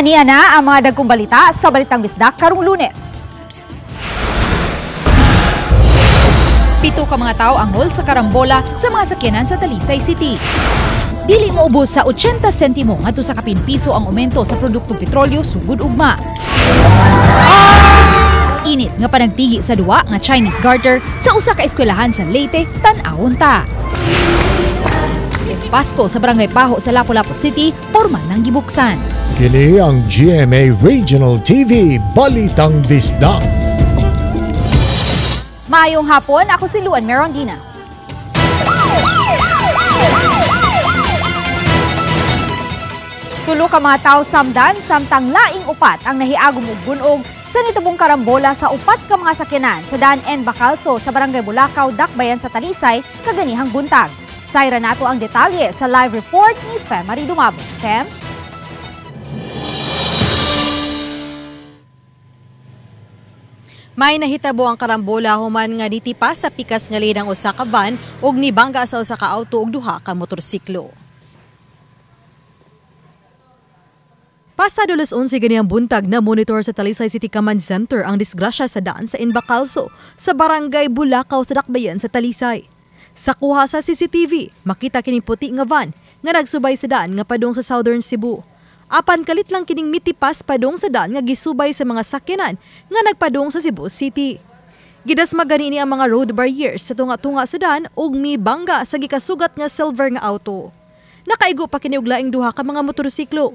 Aniya na ang mga dagkong balita sa Balitang Bisdak karong Lunes. 7 ka mga tao ang hol sa karambola sa mga sakyanan sa Talisay City. Dili mo ubos sa 80 sentimo ngadto sa 10 piso ang aumento sa produktong petrolyo sugod ugma. Init nga panagtigi sa duwa nga Chinese garter sa usa ka eskwelahan sa Leyte, tan-awon ta. Pasko sa Barangay Paho sa Lapu-Lapu City, pormal nang gibuksan. Kini ang GMA Regional TV, Balitang Bisdak. Maayong hapon, ako si Luan Merongina. Tulo ka mga tao samdan samtang laing upat ang nahiagom og bunog sa nitubong karambola sa upat ka mga sakyanan sa daan N. Bacalso sa Barangay Bulacau, Dakbayan sa Talisay, kaganihang buntag. Sayra nato ang detalye sa live report ni Femari Dumabo. Fem? May nahitabo ang karambola human nga nitipas sa pikas nga lidang usa ka van ug nibangga sa usa ka auto ug duha ka motorsiklo. Pasado alas 11 ganiyang buntag na monitor sa Talisay City Command Center ang disgrasya sa daan sa N. Bacalso sa Barangay Bulacau sa Dakbayan sa Talisay. Sa kuha sa CCTV, makita kining puti nga van nga nagsubay sa daan nga padung sa Southern Cebu. Apan kalit lang kining mitipas padung sa daan nga gisubay sa mga sakyanan nga nagpadung sa Cebu City. Gidasma gani ang mga road barriers sa tunga-tunga sa daan ug mibangga sa gikasugat nga silver nga auto. Nakaigo pa kini og laing duha ka mga motorsiklo.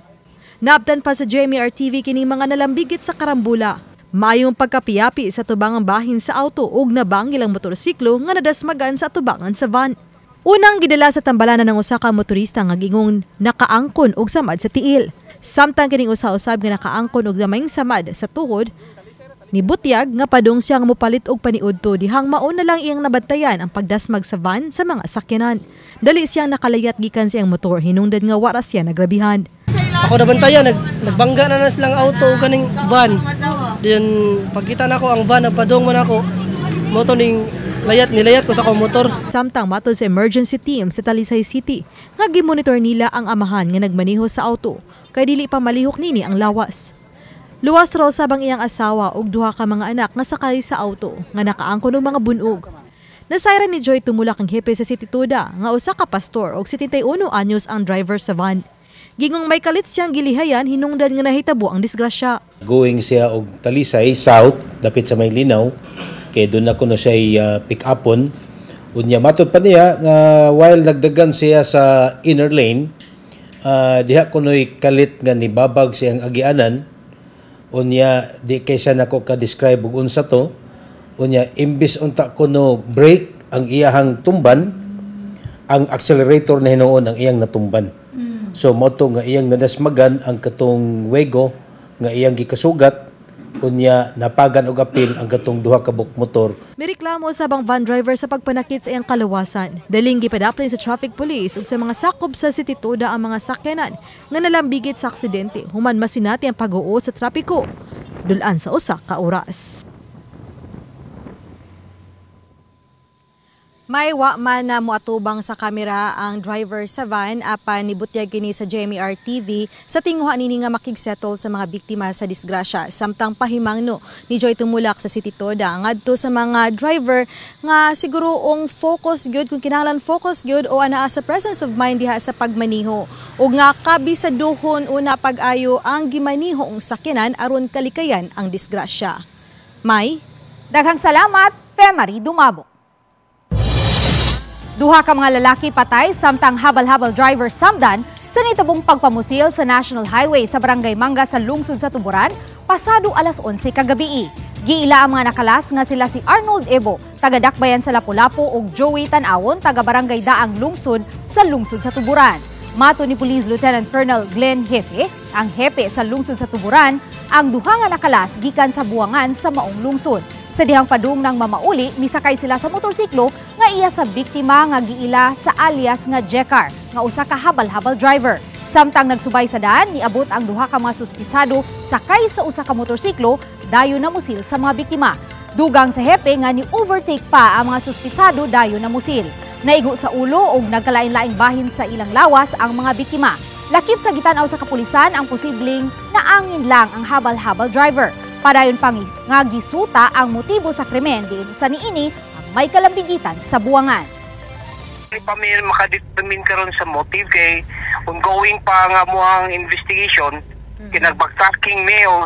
Naabtan pa sa GMA-RTV kining mga nalambigit sa karambola. Mayong pagkapiyapi sa tubangang bahin sa auto ug nabangil ang motorsiklo nga nadasmagan sa tubangan sa van. Unang gidala sa tambalanan ng usa ka motorista nga gingong nakaangkon og samad sa tiil. Samtang kining usa-usab nga nakaangkon og gamayng samad sa tuhod, nibutyag nga padung siya nga mopalit og paniudto dihang mao na lang iyang nabantayan ang pagdasmag sa van sa mga sakyanan. Dali siyang nakalayat gikan siyang motor hinungdan nga wara siya nagrabihan. Ako nabantayan, nagbangga na silang auto o kaning van. Then pagkita na ko ang van, nagpadong man ako. Moto nilayat ko sa akong motor. Samtang matod sa emergency team sa Talisay City, nga gimonitor nila ang amahan nga nagmaneho sa auto, kay dili pa malihok nini ang lawas. Luwas raw sabang iyang asawa ug duha ka mga anak nga sakay sa auto, nga nakaangkon og mga bunog. Nasayra ni Joy tumulak ang hepe sa City Tuda, nga usa ka pastor og 71 anyos ang driver sa van. Gingong may kalit siyang gilihayan, hinungdan nga nahitabo ang disgrasya. Going siya og Talisay South, dapit sa Maylinaw, kay doon na kuno siya pick-upon. Unya matod pa niya nga while nagdagan siya sa inner lane, diha kuno'y kalit nga nibabag siyang agianan. Unya di kay siya nako ka-describe og unsa to. Unya imbis unta kuno brake ang iyahang tumban, ang accelerator na hinuon ang iyang natumban. So moto nga iyang nadasmagan ang katong wego nga iyang gikasugat, unya napagan og apil ang katong duha ka buk motor. May reklamo sa bang van driver sa pagpanakit sa iyang kalawasan. Daling gipadaplin sa traffic police ug sa mga sakop sa City Tuda ang mga sakyanan nga nalambigit sa aksidente human masinati ang pag-uo sa trapiko dulan sa usa ka oras. May wa man na moatubang sa kamera ang driver sa van apan nibutyag kini sa GMA-RTV sa tinguha nini nga makigsettle sa mga biktima sa disgrasya. Samtang pahimangno ni Joy tumulak sa City Toda ngadto sa mga driver nga siguro ong focus gyud kung kinahanglan focus gyud o anaa sa presence of mind diha sa pagmaniho ug nga kabisaduhon una pag-ayo ang gimanihong sakyanan aron kalikayan ang disgrasya. May Daghang salamat, Femari Dumabo. Duha ka mga lalaki patay samtang habal-habal driver samdan sa nitubong pagpamusil sa National Highway sa Barangay Manga sa lungsod sa Tuburan pasado alas 11 kagabi. Giila ang mga nakalas nga sila si Arnold Ebo, taga Dakbayan sa Lapu-Lapu ug Joey Tanawon, taga Barangay Daang Lungsod sa lungsod sa Tuburan. Mato ni Police Lieutenant Colonel Glenn Hepe, ang hepe sa lungsod sa Tuburan, ang duha nga nakalas gikan sa buwangan sa maong lungsod. Sa dihang padung ng mamauli, nisakay sila sa motorsiklo nga iya sa biktima nga giila sa alias nga Jekar, nga usa ka habal-habal driver. Samtang nagsubay sa daan, niabot ang duha ka mga suspitsado sakay sa usa ka motorsiklo, dayon na musil sa mga biktima. Dugang sa hepe nga ni-overtake pa ang mga suspitsado, dayon na musil. Naigo sa ulo o nagkalain-laing bahin sa ilang lawas ang mga biktima. Lakip sa gitanaw sa kapulisan ang posibleng naangin lang ang habal-habal driver. Padayon pang nga gisuta ang motibo sa krimen diin sa niini ang may kalambigitan sa buwangan. Hindi pa may makadetermine karon sa motive kay ongoing pa nga muang investigation. Kinagbagtaking me o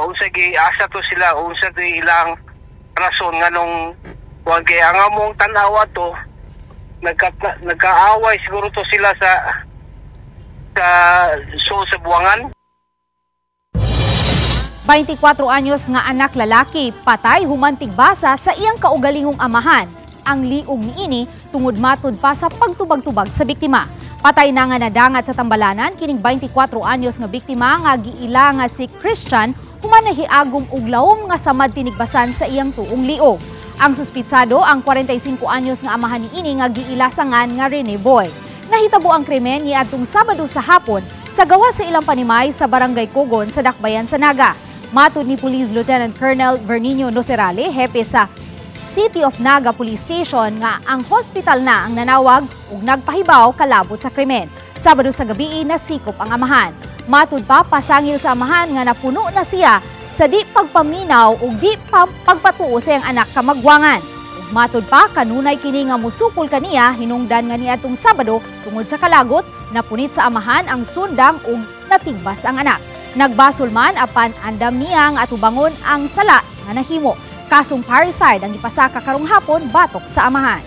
unsa gi asa to sila unsa to ilang rason nga nung kay ang among tan-awa to nagkaaway siguro to sila sa buwangan. 24 anyos nga anak lalaki patay humantig basa sa iyang kaugalingong amahan. Ang liog niini tungod matod pa sa pagtubag-tubag sa biktima. Patay na nga nadangat sa Tambalanan kining 24 anyos nga biktima nga giila nga si Christian human nahiagom og lawom nga samad tinigbasan sa iyang tuong liog. Ang suspitsado ang 45 anyos nga amahan niini nga giilasangan nga Rene Boy. Nahitabo ang krimen niadtong Sabado sa hapon sa gawas sa ilang panimay sa Barangay Cogon sa Dakbayan sa Naga. Matud ni Police Lieutenant Colonel Bernino Nocerale, hepe sa City of Naga Police Station nga ang hospital na ang nanawag ug nagpahibaw kalabot sa krimen. Sabado sa gabi nasikop ang amahan. Matud pa pasangil sa amahan nga napuno na siya sa di pagpaminaw ug di pagpatuo sa iyang anak kamagwangan. Matud pa kanunay kini nga musukol kaniya hinungdan nga niadtong Sabado tungod sa kalagot napunit sa amahan ang sundang ug natigbas ang anak. Nagbasol man apan andam niya nga atubangon ang sala nga nahimo. Kasong parricide ang ipasaka karong hapon batok sa amahan.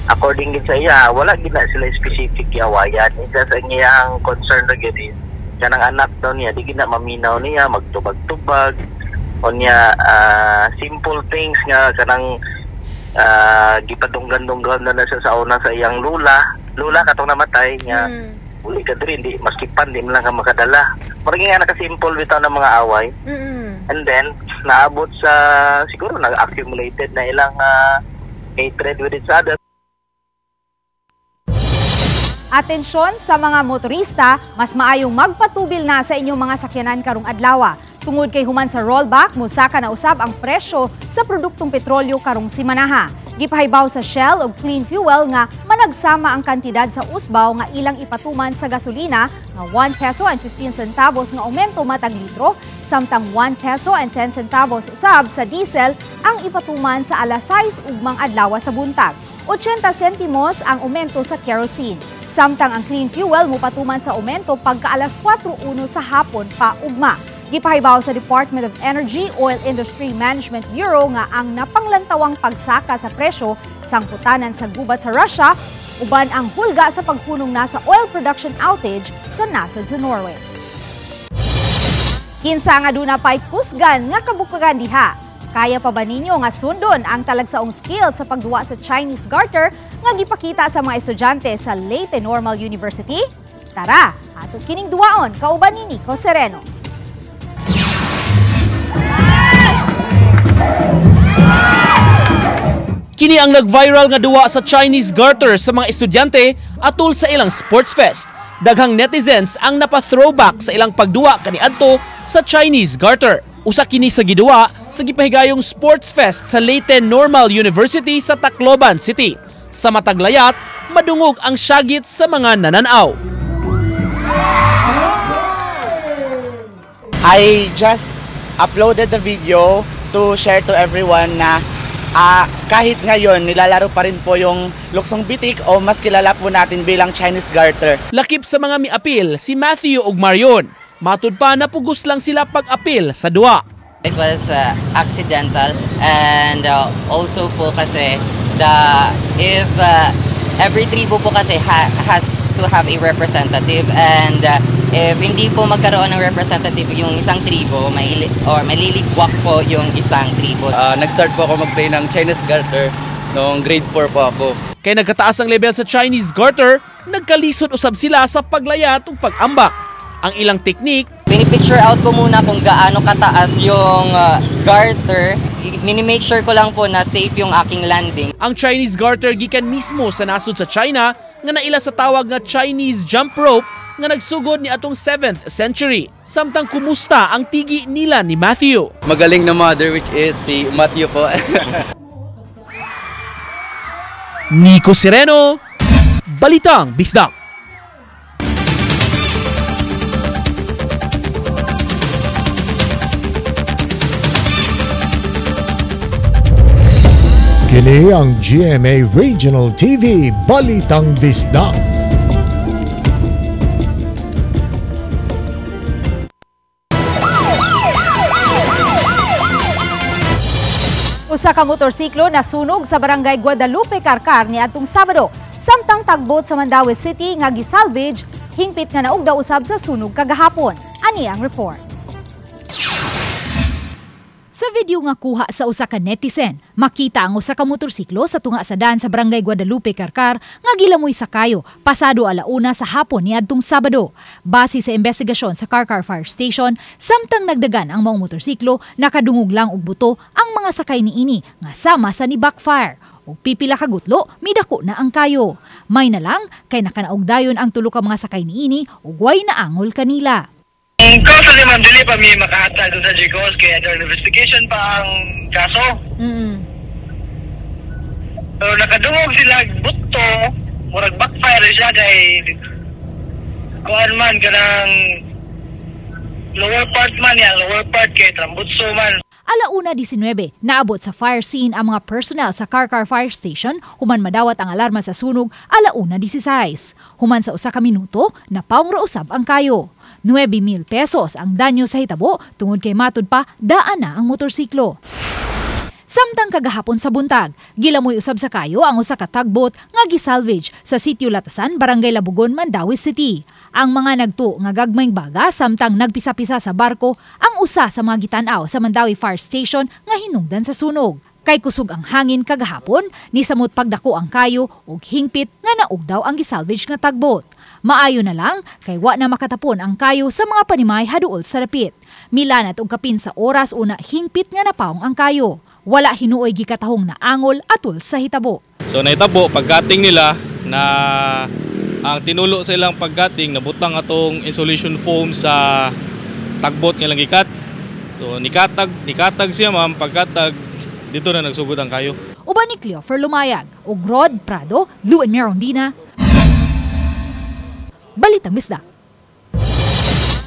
According din sa iya, wala gina sila specific iawayan. Isa sa iyang concern na gini, kanang anak daw niya, di gina maminaw niya, magtubag-tubag, o niya simple things nga kanang gipadunggan-dunggan na siya sa una sa iyang lula katong namatay niya. Uli ka diri, di maskipan, di man lang ka makadala. Maraging nga naka-simple bitaw ng mga away. And then, naabot sa, siguro nag-accumulated na ilang hatred with each other. Atensyon sa mga motorista, mas maayong magpatubil na sa inyong mga sakyanan karong adlaw. Tungod kay human sa rollback, musaka na usab ang presyo sa produktong petrolyo karong simanaha. Gipahibaw sa Shell og Clean Fuel nga managsama ang kantidad sa usbaw nga ilang ipatuman sa gasolina nga 1 peso and 15 centavos nga aumento matag litro, samtang 1 peso and 10 centavos usab sa diesel ang ipatuman sa alas 6 ugmang adlaw sa buntag. 80 sentimos ang aumento sa kerosene. Samtang ang Clean Fuel mupatuman sa aumento pagka alas 4:01 sa hapon pa ugma. Gipahibaw sa Department of Energy Oil Industry Management Bureau nga ang napanglantawang pagsaka sa presyo sangputanan sa gubat sa Russia uban ang hulga sa pagpunong na sa oil production outage sa nasod sa Norway. Kinsa nga duna pa'y kusgan nga kabukagan diha. Kaya pa ba ninyo nga sundon ang talagsaong skill sa pagduwa sa Chinese garter nga gipakita sa mga estudyante sa Leyte Normal University? Tara, ato kining duwaon kauban ni Nico Sereno. Kini ang nag-viral nga duwa sa Chinese garter sa mga estudyante atol sa ilang sports fest. Daghang netizens ang napa-throwback sa ilang pagduwa kaniadto sa Chinese garter. Usa kini sa giduwa sa gipahigayong sports fest sa Leyte Normal University sa Tacloban City. Sa mataglayat, madungog ang syagit sa mga nananaw. I just uploaded the video to share to everyone na kahit ngayon nilalaro pa rin po yung luksong bitik o mas kilala po natin bilang Chinese garter. Lakip sa mga miapil si Matthew ug Marion. Matud pa na pugos lang sila pag-apil sa duwa. It was accidental and also po kasi if every tribo po kasi has to have a representative and if hindi po magkaroon ng representative yung isang tribo, maliligwak po yung isang tribo. Nag-start po ako mag-play ng Chinese garter noong grade 4 po ako. Kaya nagkataas ang level sa Chinese garter, nagkalisod usab sila sa paglayat ug pag-ambak. Ang ilang technique, pinipicture out ko muna kung gaano kataas yung garter. Mini-make sure ko lang po na safe yung aking landing. Ang Chinese garter gikan mismo sa nasod sa China nga naila sa tawag nga Chinese jump rope nga nagsugod ni atong 7th century. Samtang kumusta ang tigi nila ni Matthew? Magaling na mother which is si Matthew po. Nico Sereno, Balitang Bisdak. Kini ang GMA Regional TV Balitang Bisdak. Usa ka motorsiklo nasunog sa barangay Guadalupe, Carcar niadtong Sabado. Samtang tagbot sa Mandaue City nga gisalvage, hingpit nga naugda usab sa sunog kagahapon. Ani ang report. Sa video nga kuha sa usa ka netizen, makita ang usa ka motorsiklo sa tunga sa daan sa barangay Guadalupe, Carcar nga gilamoy sa kayo pasado 1:00 sa hapon niadtong Sabado. Base sa investigasyon sa Carcar Fire Station, samtang nagdagan ang mga motorsiklo, nakadungog lang og buto ang mga sakay niini nga sama sa ni backfire. O pipila ka gutlo, midako na ang kayo. May na lang kay nakanaugdayon ang tulo ka mga sakay niini ug way na angol kanila. Kaso naman dili pa mi makahatag sa Jicos kaya under investigation pa ang kaso. So nakadungog sila buto, murag backfire siya kay kuan man kanang lower part man ya, lower part kay trambutso man. 1:19, naabot sa fire scene ang mga personnel sa Carcar Fire Station human madawat ang alarma sa sunog 1:16. Human sa usa ka minuto, napaong usab ang kayo. 9,000 pesos ang danyo sa hitabo tungod kay matud pa daan na ang motorsiklo. Samtang kagahapon sa buntag, gilamoy usab sa kayo ang usa ka tugboat nga gisalvage sa Sitio Latasan, Barangay Labugon, Mandaue City. Ang mga nagtuo nga gagmayng baga samtang nagpisa-pisa sa barko ang usa sa mga gitanaw sa Mandaue Fire Station nga hinungdan sa sunog. Kay kusog ang hangin kagahapon, nisamot pagdako ang kayo ug hingpit nga naugdaw ang gisalvage nga tugboat. Maayo na lang kay wa na makatapon ang kayo sa mga panimay haduol sa dapit. Milanat og kapin sa oras una hingpit nga napaong ang kayo. Wala hinuoy gikatahong na angol atol sa hitabo. So nahitabo paggating nila na ang tinulo sa ilang paggating nabutang atong insulation foam sa tagbot nga lang gikat. So nikatag siya ma'am, pagkatag dito na nagsugod ang kayo. Uban ni Cleofer Lumayag, ug Rod Prado, Luen Merondina. Balitang Bisdak.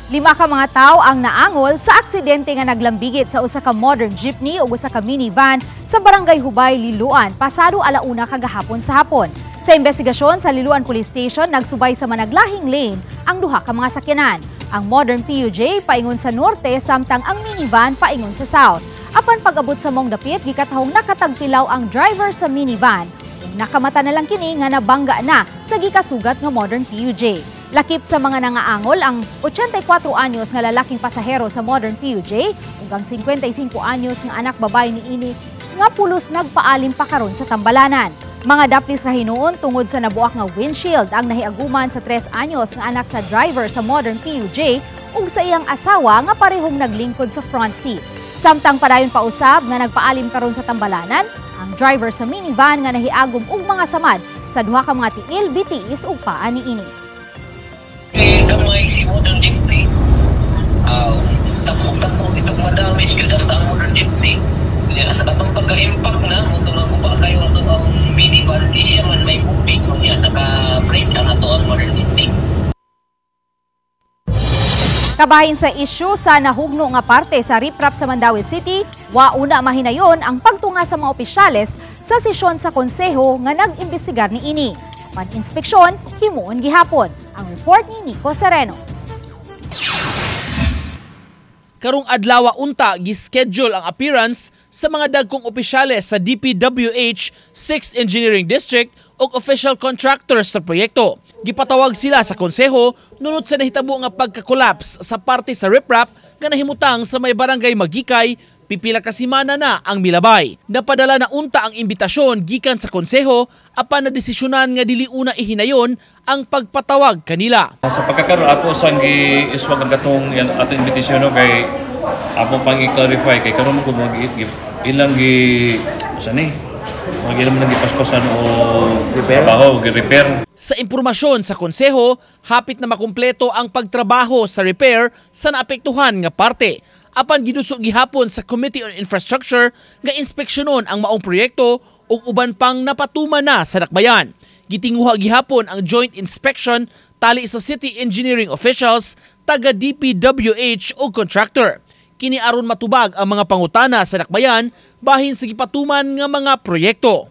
5 ka mga tao ang naangol sa aksidente nga naglambigit sa usa ka modern jeepney ug usa ka minivan sa Barangay Hubay, Liloan, pasado 1:00 kagahapon sa hapon. Sa investigasyon sa Liloan Police Station, nagsubay sa managlahing lane ang duha ka mga sakyanan. Ang modern PUJ paingon sa norte samtang ang minivan paingon sa south. Apan pag-abot sa mong dapit, gikatahong nakatagtilaw ang driver sa minivan. Nakamata na lang kini nga nabangga na sa gikasugat nga modern PUJ. Lakip sa mga nangaangol ang 84 anyos nga lalaking pasahero sa modern PUJ ug ang 55 anyos nga anak babae niini nga pulos nagpaalim pa karon sa tambalanan. Mga daplis ra hinuon tungod sa nabuak nga windshield ang nahiaguman sa 3 anyos nga anak sa driver sa modern PUJ ug sa iyang asawa nga parehong naglingkod sa front seat. Samtang padayon pa usab nga nagpaalim karon sa tambalanan ang driver sa minivan nga nahiagom og mga samad sa duha ka mga tiil, bitiis ug paa niini. Gamay si modern jeepney. Tapok-tapok itong madamage yun sa modern jeepney. Kaya sa katong pagka-impact na, mutulog ko pa kayo ito ang minivan. Di siya man may bubig mo niya, naka-break ang ito ang modern jeepney. Kabahin sa isyu sa nahugno nga parte sa riprap sa Mandaue City, wauna mahinayon ang pagtunga sa mga opisyales sa sesyon sa konseho nga nag-imbestigar niini. Pan-inspeksyon, himuon gihapon. Ang report ni Nico Sereno. Karong adlaw unta gischedule ang appearance sa mga dagkong opisyales sa DPWH 6th Engineering District ug official contractors sa proyekto. Gipatawag sila sa konseho nunod sa nahitabo nga pagka-collapse sa parte sa riprap nga nahimutang sa may barangay Magikay. Pipila ka semana na ang milabay. Napadala na unta ang imbitasyon gikan sa konseho apan na desisyonan nga dili una ihinayon ang pagpatawag kanila. Sa pagkakaroon ato sang gi-iswag ang katong ato imbitasyon no kay apo pang i-clarify kay karon ko ilang ilang man gipaspasan o trabaho gi-repair. Sa impormasyon sa konseho, hapit na makumpleto ang pagtrabaho sa repair sa naapektuhan nga parte. Apan gidusog gihapon sa Committee on Infrastructure nga inspeksyonon ang maong proyekto ug uban pang napatuman na sa dakbayan. Gitinguha gihapon ang joint inspection tali sa city engineering officials, taga DPWH ug contractor. kini aron matubag ang mga pangutana sa dakbayan bahin sa gipatuman nga mga proyekto.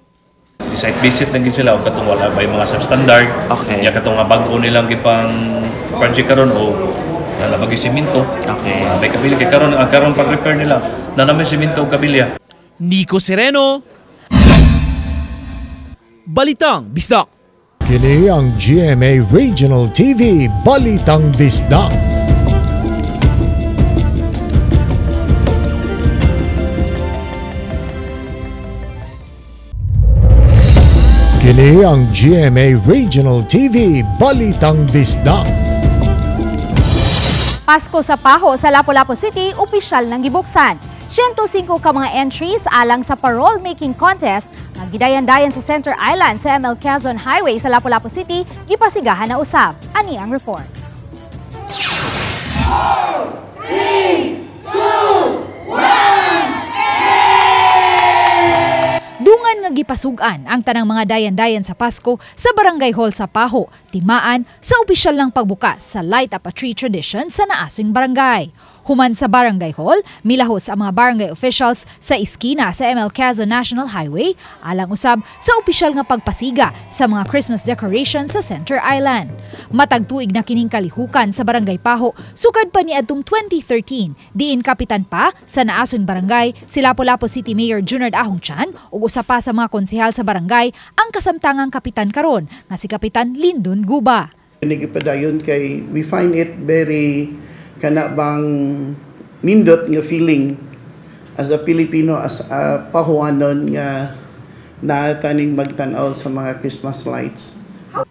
Site visit lang gid sila o katong wala may mga substandard. Okay. Ya katong nga bag-o nilang gipang project karon o nalabag siminto. Okay. May kabilya kay karon pag repair nila nanamay siminto o kabilya. Nico Sereno, Balitang Bisdak. Kini ang GMA Regional TV Balitang Bisdak. Kini ang GMA Regional TV Balitang Bisdak. Pasko sa Paho sa Lapu-Lapu City, opisyal nang gibuksan. 105 ka mga entries alang sa parole making contest nga gidayan-dayan sa Center Island sa ML Quezon Highway sa Lapu-Lapu City, gipasigahan na usab. Ani ang report. 4, 3, 2, 1, Dungan nga gipasugan ang tanang mga dayan-dayan sa Pasko sa Barangay Hall sa Paho, timaan sa opisyal ng pagbukas sa Light Up a Tree tradition sa naaswing barangay. Human sa Barangay Hall, milahos ang mga barangay officials sa iskina sa ML Quezon National Highway, alang usab sa opisyal nga pagpasiga sa mga Christmas decorations sa Center Island. Matagtuig na kining kalihukan sa Barangay Paho, sukad pa ni adtong 2013, diin kapitan pa sa naaswing barangay si Lapu-Lapu City Mayor Junard Ahongchan ug usa pa sa mga konsehal sa barangay ang kasamtangang kapitan karon nga si Kapitan Lindon Guba. Nagipadayon kay we find it very kana bang nindot nga feeling as a Filipino, as a Pahuanon nga nataning magtanaw sa mga Christmas lights.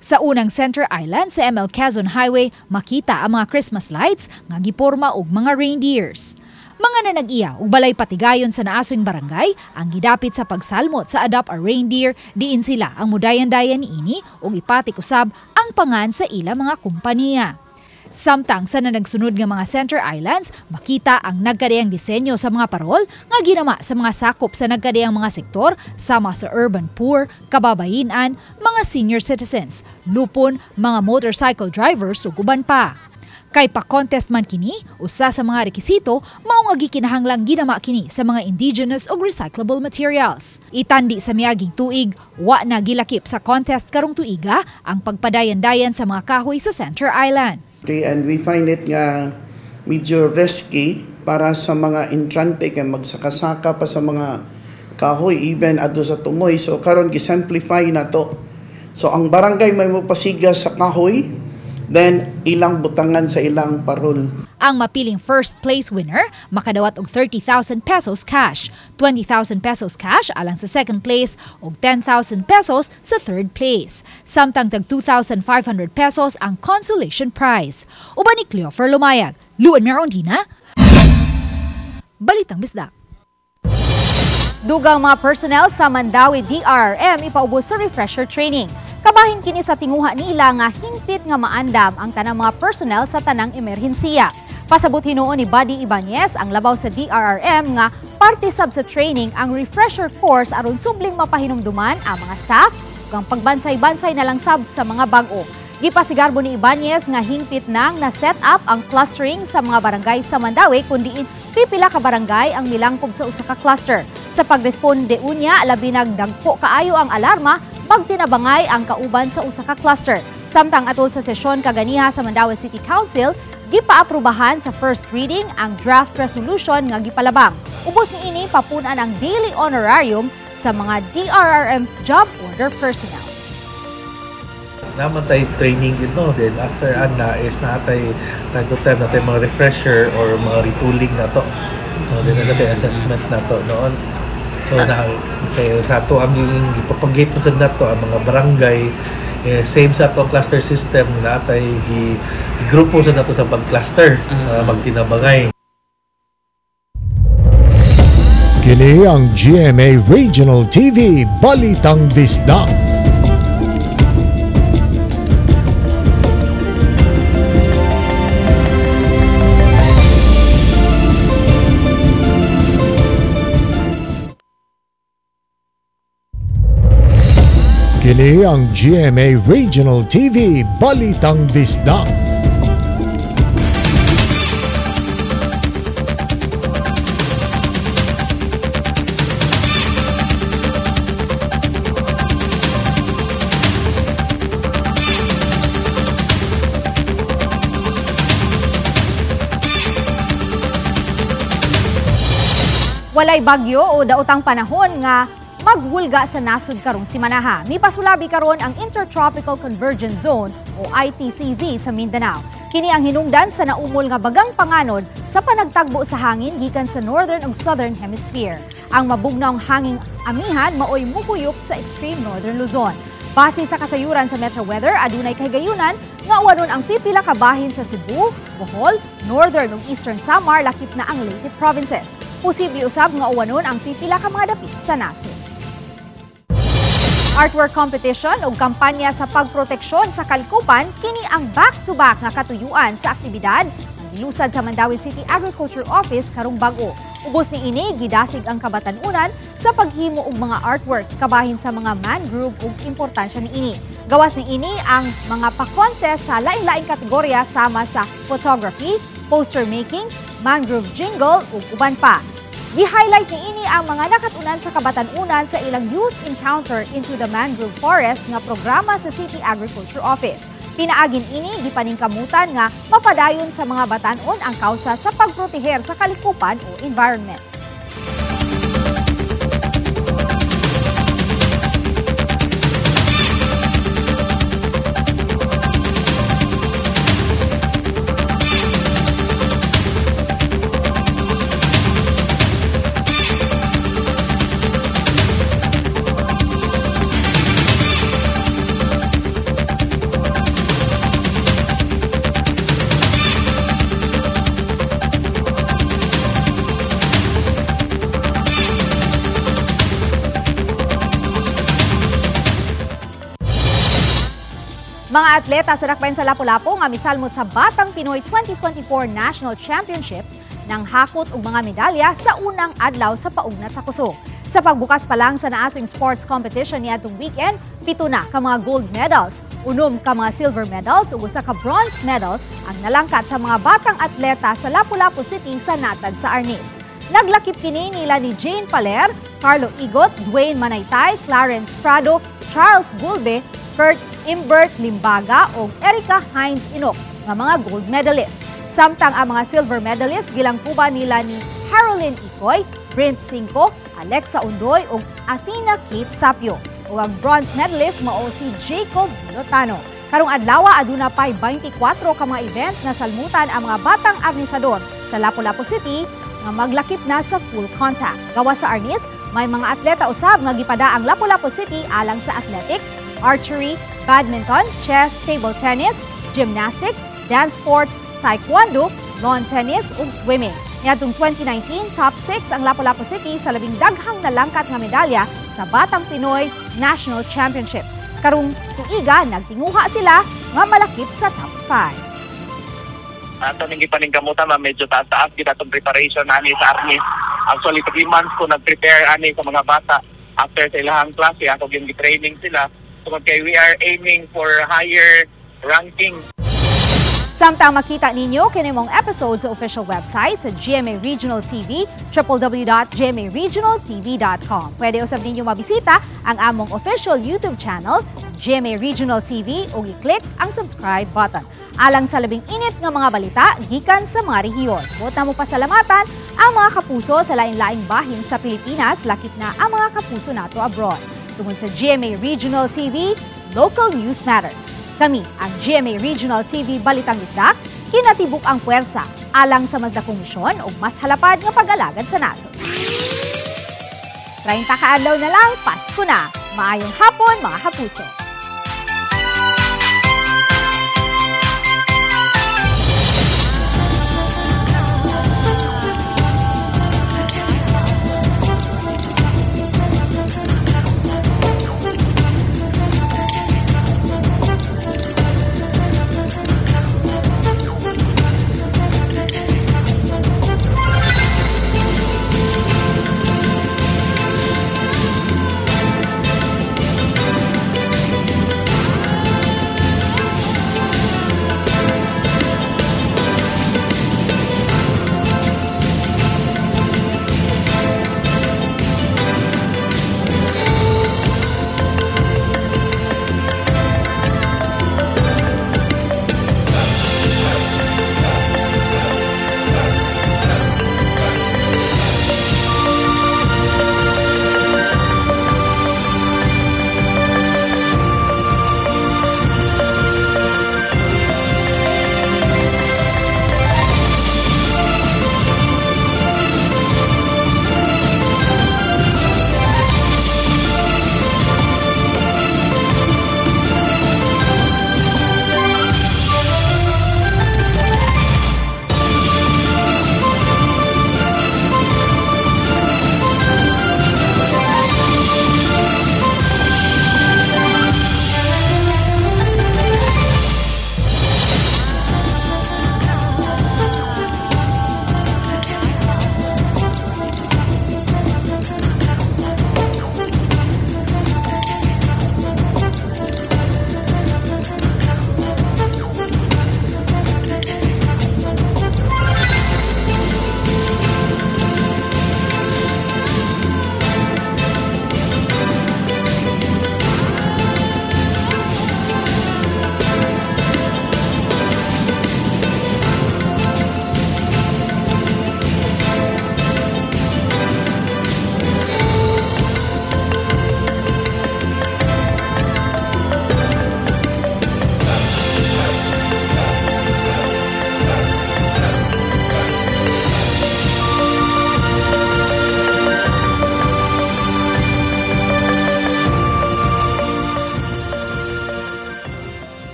Sa unang Center Island sa ML Quezon Highway, makita ang mga Christmas lights nga giporma og mga reindeers. Mga nanag-iya ug balay patigayon sa naaswing barangay ang gidapit sa pagsalmot sa Adopt a Reindeer, diin sila ang mudayan-dayan niini ug ipatik usab ang pangan sa ila mga kompanya. Samtang sa nanagsunod nga mga Center Islands, makita ang nagkadayang disenyo sa mga parol nga ginama sa mga sakop sa nagkadayang mga sektor sama sa urban poor, kababayinan, mga senior citizens, lupon, mga motorcycle drivers ug uban pa. Kay pa-contest man kini, usa sa mga rekisito mao nga gikinahanglang ginama kini sa mga indigenous ug recyclable materials. Itandi sa miaging tuig, wa na gilakip sa contest karong tuiga ang pagpadayan-dayan sa mga kahoy sa Center Island. And we find it nga medyo risky para sa mga entrante kay magsakasaka pa sa mga kahoy even adto sa tumoy. So karon gi-simplify na to. So ang barangay may mapasiga sa kahoy, then ilang butangan sa ilang parol. Ang mapiling first place winner makadawat og 30,000 pesos cash, 20,000 pesos cash alang sa second place ug 10,000 pesos sa third place. Samtang tag 2,500 pesos ang consolation prize. Uban ni Cleofer Lumayag, Luan Merondina, Balitang Bisdak. Dugang mga personnel sa Mandawi DRRM ipaubos sa refresher training. Kabahin kini sa tinguha nila nga hingpit nga maandam ang tanang mga personnel sa tanang emerhensiya. Pasabot hinuon ni Buddy Ibanez ang labaw sa DRRM nga parte sab sa training ang refresher course aron subling mapahinumduman ang mga staff ug ang pagbansay-bansay na lang sab sa mga bag-o. Gipasigarbo ni Ibanez nga hingpit nang na-set up ang clustering sa mga barangay sa Mandawi kundiin pipila ka barangay ang milangkob sa usa ka cluster. Sa pagresponde unya, labi nagdagko kaayo ang alarma pag tinabangay ang kauban sa usa ka cluster. Samtang atol sa sesyon kaganiha sa Mandawi City Council, gipaaprubahan sa first reading ang draft resolution nga gipalabang. Ubos niini papunan ang daily honorarium sa mga DRRM job order personnel. Naman tayo training din, no? Then after Anna is natay time natay mga refresher or mga retooling na to. No, then nasa tayo assessment na to noon. So na tayo sa to ang ipapagate mo sa nato ang mga barangay same sa atong cluster system natay grupo sa nato sa pag-cluster magtinabangay. Kini ang GMA Regional TV Balitang Bisdak. Kini ang GMA Regional TV Balitang Bisdak. Walay bagyo o daotang panahon nga maghulga sa nasud karong simanaha. Mipasulabi karon ang Intertropical Convergence Zone o ITCZ sa Mindanao. Kini ang hinungdan sa naumol nga bagang panganod sa panagtagbo sa hangin gikan sa northern ug southern hemisphere. Ang mabugnawng hanging amihan maoy mukuyop sa extreme northern Luzon. Base sa kasayuran sa Metro Weather, adunay kahigayunan nga uwanon ang pipila ka bahin sa Cebu, Bohol, Northern ug Eastern Samar lakip na ang Leyte provinces. Posible usab nga uwanon ang pipila ka mga dapit sa nasod. Artwork competition o kampanya sa pagproteksyon sa kalikupan kini ang back-to-back nga katuyuan sa aktibidad ng gilusad sa Mandawi City Agriculture Office karong bag-o. Ubos ni ini gidasig ang kabatanunan sa paghimo og mga artworks kabahin sa mga mangrove ug importansya ni ini. Gawas ni ini ang mga pa-contest sa lain-laing kategorya sama sa photography, poster making, mangrove jingle ug uban pa. Gi-highlight ni ini ang mga nakatunan sa kabatanunan sa ilang Youth Encounter into the Mangrove Forest nga programa sa City Agriculture Office. Pinaagin ini gipaningkamutan nga mapadayon sa mga batanon ang kausa sa pagproteher sa kalikupan o environment. Mga atleta sa dakbayan sa Lapu-Lapu nga misalmot sa Batang Pinoy 2024 National Championships nang hakot og mga medalya sa unang adlaw sa paugnat sa kusog. Sa pagbukas pa lang sa naasong sports competition niadtong weekend, 7 na ka mga gold medals, 6 ka mga silver medals ug 1 ka bronze medal ang nalangkat sa mga batang atleta sa Lapu-Lapu City sa natad sa Arnis. Naglakip kini nila ni Jane Paler, Carlo Igot, Dwayne Manaytay, Clarence Prado, Charles Gulbe, Kurt Imbert Limbaga o Erica Hines Inok nga mga gold medalist. Samtang ang mga silver medalist gilangkuban nila ni Harolyn Ikoy, Brent Cinco, Alexa Undoy ug Athena Kate Sapio. O ang bronze medalist mao si Jacob Lotano. Karong adlaw aduna pay 24 ka mga event na salmutan ang mga batang agnisador sa Lapu-Lapu City nga maglakip na sa full contact. Gawas sa Arnis, may mga atleta usab nga gipada ang Lapu-Lapu City alang sa athletics, archery, badminton, chess, table tennis, gymnastics, dance sports, taekwondo, lawn tennis ug swimming. Niadtong 2019, top 6 ang Lapu-Lapu City sa labing daghang nalangkat nga medalya sa Batang Pinoy National Championships. Karong tuiga nagtinguha sila nga malakip sa top 5. Ato ning gipaningkamutan medyo taas-taas kita tong preparation ani sa Arnis. Actually 3 months ko nag-prepare ani sa mga bata after sa ilahang klase ako gi-training sila. So kay we are aiming for higher ranking. Samtang makita ninyo kini mong episode sa official website sa GMA Regional TV, www.gmaregionaltv.com. Pwede usab ninyo mabisita ang among official YouTube channel, GMA Regional TV, o i-click ang subscribe button. Alang sa labing init nga mga balita, gikan sa mga rehiyon. Buot na mo pasalamatan ang mga kapuso sa lain-laing bahin sa Pilipinas, lakip na ang mga kapuso nato abroad. Tungod sa GMA Regional TV, Local News Matters. Kami ang GMA Regional TV Balitang Isdak, kinatibuk ang puwersa alang sa mas dakong misyon o mas halapad nga pag-alagad sa nasod. 30 ka adlaw na lang, Pasko na. Maayong hapon mga kapuso.